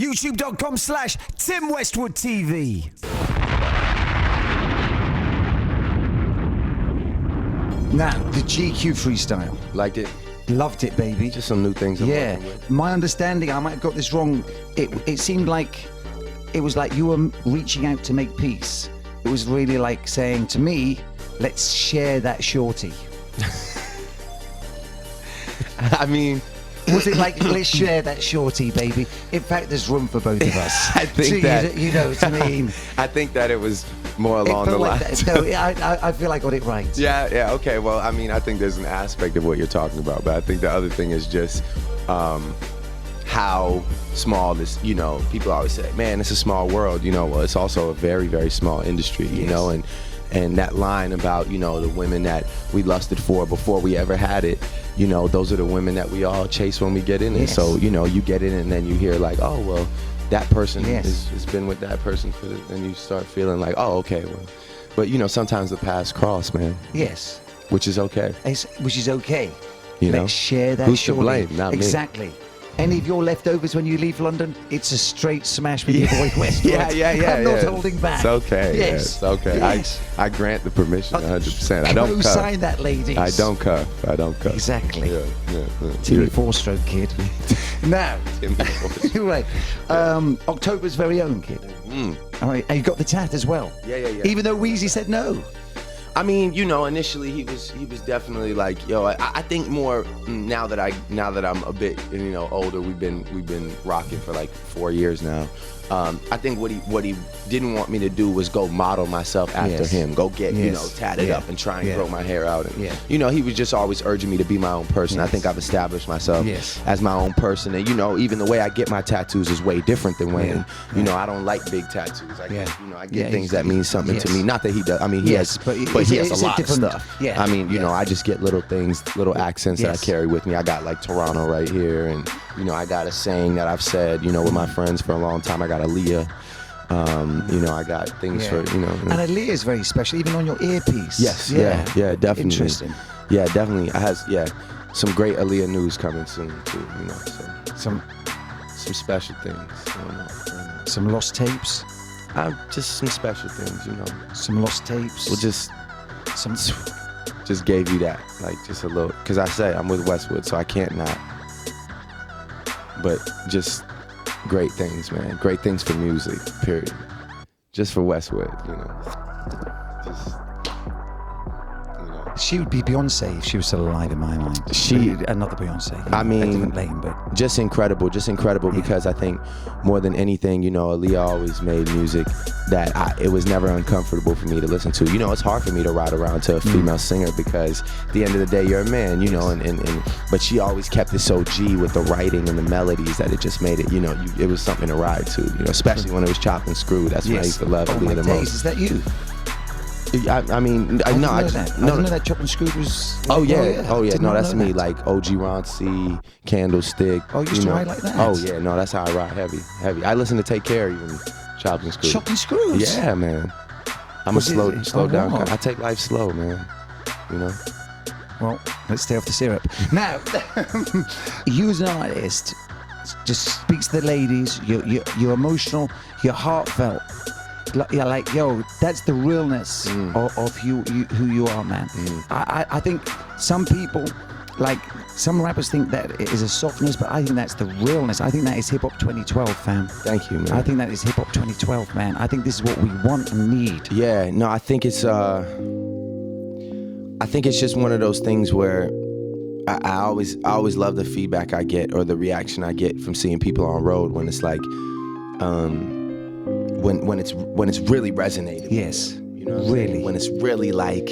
YouTube.com/Tim Westwood TV. Now, the GQ freestyle. Liked it. Loved it, baby. Just some new things I'm yeah. working with. My understanding, I might have got this wrong. It seemed like it was like you were reaching out to make peace. It was really like saying to me, let's share that shorty. I mean, was it like, let's share that shorty, baby? In fact, there's room for both of us. I think so that you know what I mean. I think that it was more along the like lines. no, I feel I got it right. Yeah, okay. Well, I mean, I think there's an aspect of what you're talking about, but I think the other thing is just how small this, you know, people always say, man, it's a small world, you know. Well, it's also a very, very small industry, you know, and that line about, you know, the women that we lusted for before we ever had it, you know, those are the women that we all chase when we get in it. So, you know, you get in and then you hear like, oh, well, that person has been with that person for and you start feeling like, oh, okay, well, but you know, sometimes the paths cross, man. Yes. Which is okay. Which is okay. You know? Let's share that. Who's to blame? Not me. Exactly. Any of your leftovers when you leave London, it's a straight smash with your boy Westwood. Yeah. I'm not holding back. It's okay. Yes. Yeah, it's okay. Yes. I grant the permission 100%. I don't cuff. Sign that, ladies. I don't cuff. Exactly. Yeah. Timmy four-stroke kid. Now, Timmy four-stroke. right. October's very own kid. All right. And you got the tat as well. Yeah. Even though Wheezy said no. I mean, you know, initially he was definitely like, yo, I think more now that I'm a bit, you know, older. We've been rocking for like 4 years now. I think what he didn't want me to do was go model myself after him, go get you know, tatted up and try and grow my hair out, and you know, he was just always urging me to be my own person. I think I've established myself as my own person, and you know, even the way I get my tattoos is way different than Wayne. You know, I don't like big tattoos. I get things that mean something to me. Not that he does. I mean, he has, but he has a lot of stuff. I mean, you know, I just get little things, little accents that I carry with me. I got like Toronto right here, and you know, I got a saying that I've said, you know, with my friends for a long time. I got Aaliyah. You know, I got things for, you know. And Aaliyah is very special, even on your earpiece. Yes, yeah, definitely. Interesting. Yeah, definitely. I has some great Aaliyah news coming soon too. You know, so some special things. Some lost tapes. Just some special things, you know. Some lost tapes. Well, just gave you that, like just a little, because I say I'm with Westwood, so I can't not. But just great things, man. Great things for music, period. Just for Westwood, you know. Just, you know. She would be Beyonce if she was still alive in my mind. Another Beyonce. I mean, a different lane, but just incredible because I think more than anything, you know, Aaliyah always made music that it was never uncomfortable for me to listen to. You know, it's hard for me to ride around to a female singer because at the end of the day, you're a man, you know, but she always kept it so G with the writing and the melodies that it just made it, you know, it was something to ride to, you know, especially when it was chopped and screwed. That's when I used to love Aaliyah the most. Is that you? I mean, I didn't know that Chop and Screwed was. Oh yeah. No, that's me. That. Like OG Ron C, Candlestick. Oh, you used to ride like that? Oh yeah, no, that's how I ride heavy. I listen to Take Care even. Chopped and Screwed. Chopped and Screwed? Yeah, man. I'm a slow down. I take life slow, man. You know. Well, let's stay off the syrup. Now, you as an artist just speaks to the ladies. You're emotional. You're heartfelt. You're like, yo, that's the realness of who you are, man. I think some people, like some rappers, think that it is a softness, but I think that's the realness. I think that is hip hop 2012, fam. Thank you, man. I think that is hip hop 2012, man. I think this is what we want and need. Yeah, no, I think it's just one of those things where I always love the feedback I get or the reaction I get from seeing people on road when it's like, when it's really resonating. Yes, you know, really. When it's really like,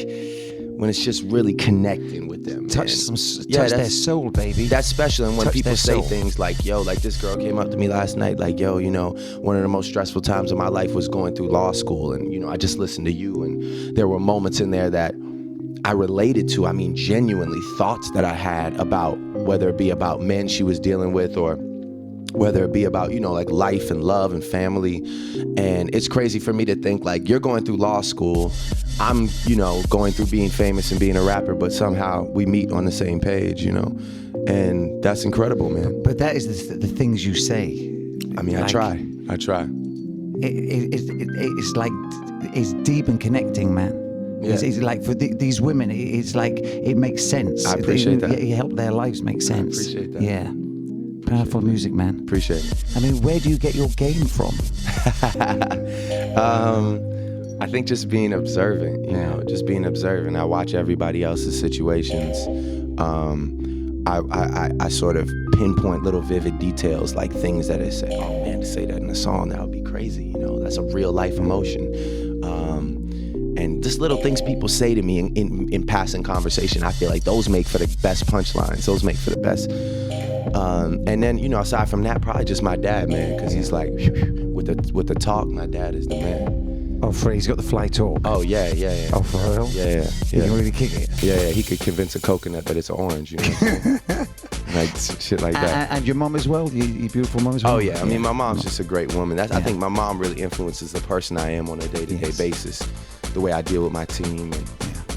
when it's just really connecting with them. Touch their soul, baby. That's special. And when people say soul. Things like, yo, like this girl came up to me last night, like, yo, you know, one of the most stressful times of my life was going through law school, and you know, I just listened to you, and there were moments in there that I related to. I mean, genuinely thoughts that I had about whether it be about men she was dealing with or whether it be about, you know, like life and love and family. And it's crazy for me to think like you're going through law school, I'm, you know, going through being famous and being a rapper, but somehow we meet on the same page, you know, and that's incredible, man. But that is the things you say. I mean, I try. It's like, it's deep and connecting, man. Yeah. It's like for these women, it's like it makes sense. I appreciate that. You help their lives make sense. I appreciate that. Yeah. Powerful music, man. Appreciate it. I mean, where do you get your game from? I think just being observant, you know, just being observant. I watch everybody else's situations. I sort of pinpoint little vivid details, like things that I say, oh man, to say that in a song, that would be crazy. You know, that's a real life emotion. And just little things people say to me in passing conversation, I feel like those make for the best punchlines. Those make for the best. And then, you know, aside from that, probably just my dad, man, because he's like, with the talk, my dad is the man. Oh, he's got the fly talk. Oh, yeah. Oh, for real? Yeah. He can really kick it. Yeah, he could convince a coconut that it's orange, you know what I'm saying? Like, shit like that. And your mom as well? Your beautiful mom as well? Oh, yeah. I mean, my mom's just a great woman. I think my mom really influences the person I am on a day-to-day basis. The way I deal with my team and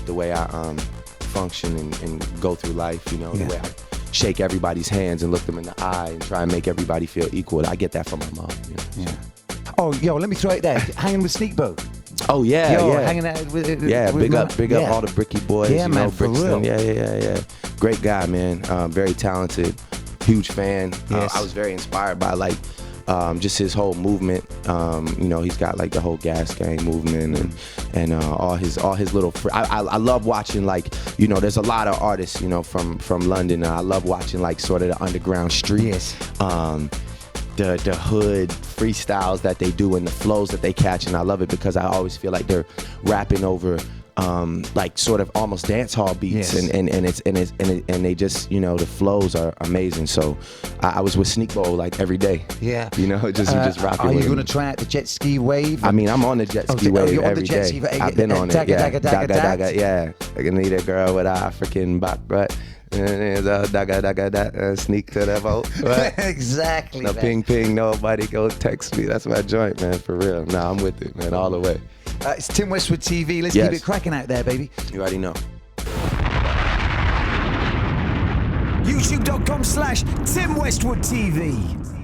the way I function and go through life, you know, the way I shake everybody's hands and look them in the eye and try and make everybody feel equal. I get that from my mom, you know? Yeah. Oh, yo, let me throw it there. Hanging with Sneakbo. Oh, yeah, yo, hanging out with big up all the Bricky boys. Yeah, you man, know, for Brixton. real. Yeah. Great guy, man. Very talented, huge fan. Yes. I was very inspired by, like, just his whole movement. You know, he's got like the whole gas gang movement and all his little. I love watching, like, you know, there's a lot of artists, you know, from London. I love watching like sort of the underground street. The hood freestyles that they do and the flows that they catch, and I love it because I always feel like they're rapping over like sort of almost dance hall beats, and they just, you know, the flows are amazing. So I was with Sneakbo like every day. Yeah, you know, just rocking. Are with you him. going to try out the jet ski wave? I mean, I'm on the jet ski wave you're on every the jet day. ski, I've been on it. Yeah, daga. Yeah, I can need a girl with an African back, right? Sneak to the boat. Right? Exactly. No, man. ping, nobody go text me. That's my joint, man, for real. Nah, I'm with it, man, all the way. It's Tim Westwood TV. Let's keep it cracking out there, baby. You already know. YouTube.com/Tim Westwood TV.